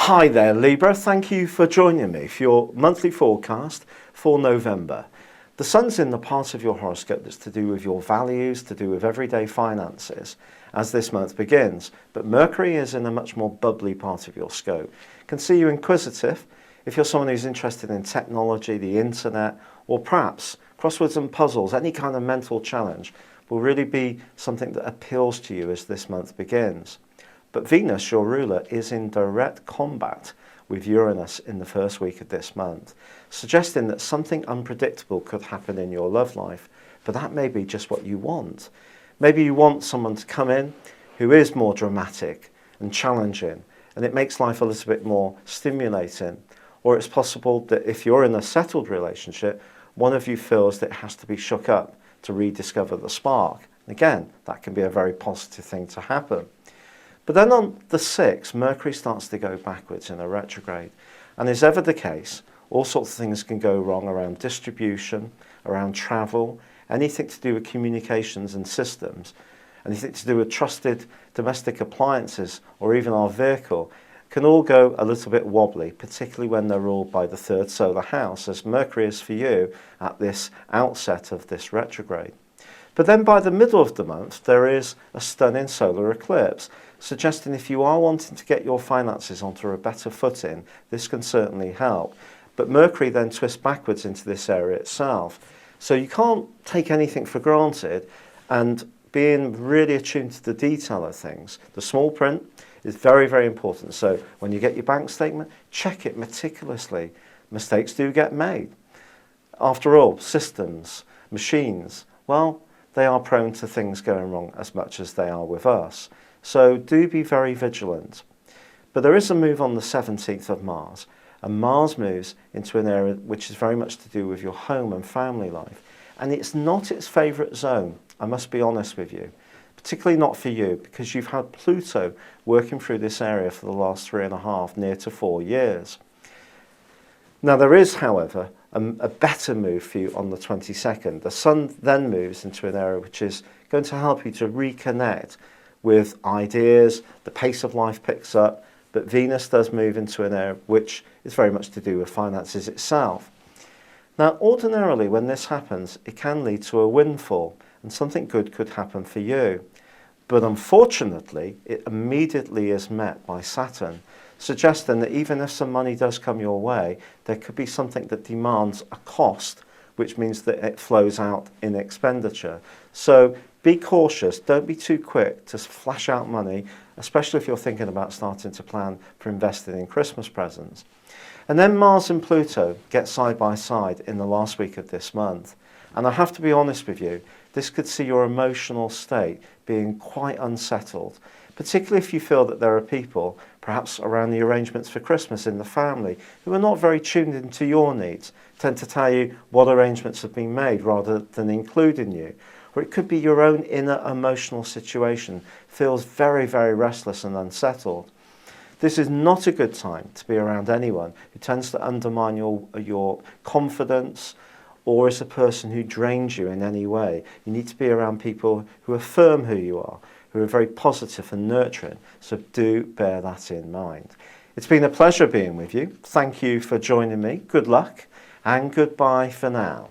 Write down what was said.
Hi there, Libra. Thank you for joining me for your monthly forecast for November. The sun's in the part of your horoscope that's to do with your values, to do with everyday finances as this month begins. But Mercury is in a much more bubbly part of your scope. Can see you inquisitive if you're someone who's interested in technology, the internet, or perhaps crosswords and puzzles. Any kind of mental challenge will really be something that appeals to you as this month begins. But Venus, your ruler, is in direct combat with Uranus in the first week of this month, suggesting that something unpredictable could happen in your love life, but that may be just what you want. Maybe you want someone to come in who is more dramatic and challenging, and it makes life a little bit more stimulating. Or it's possible that if you're in a settled relationship, one of you feels that it has to be shook up to rediscover the spark. And again, that can be a very positive thing to happen. But then on the 6th, Mercury starts to go backwards in a retrograde. And as ever the case, all sorts of things can go wrong around distribution, around travel, anything to do with communications and systems, anything to do with trusted domestic appliances or even our vehicle can all go a little bit wobbly, particularly when they're ruled by the 3rd solar house, as Mercury is for you at this outset of this retrograde. But then by the middle of the month, there is a stunning solar eclipse, suggesting if you are wanting to get your finances onto a better footing, this can certainly help. But Mercury then twists backwards into this area itself. So you can't take anything for granted, and being really attuned to the detail of things. The small print is very, very important. So when you get your bank statement, check it meticulously. Mistakes do get made. After all, systems, machines, well, they are prone to things going wrong as much as they are with us. So do be very vigilant. But there is a move on the 17th of Mars, and Mars moves into an area which is very much to do with your home and family life. And it's not its favourite zone, I must be honest with you. Particularly not for you, because you've had Pluto working through this area for the last 3.5, near to 4 years. Now there is, however, a better move for you on the 22nd. The Sun then moves into an area which is going to help you to reconnect with ideas, the pace of life picks up, but Venus does move into an area which is very much to do with finances itself. Now ordinarily when this happens, it can lead to a windfall and something good could happen for you. But unfortunately, it immediately is met by Saturn, suggesting that even if some money does come your way, there could be something that demands a cost, which means that it flows out in expenditure. So be cautious, don't be too quick to flash out money, especially if you're thinking about starting to plan for investing in Christmas presents. And then Mars and Pluto get side by side in the last week of this month. And I have to be honest with you, this could see your emotional state being quite unsettled, particularly if you feel that there are people, perhaps around the arrangements for Christmas in the family, who are not very tuned into your needs, tend to tell you what arrangements have been made rather than including you. Or it could be your own inner emotional situation feels very, very restless and unsettled. This is not a good time to be around anyone who tends to undermine your confidence, or is a person who drains you in any way. You need to be around people who affirm who you are, who are very positive and nurturing. So do bear that in mind. It's been a pleasure being with you. Thank you for joining me. Good luck and goodbye for now.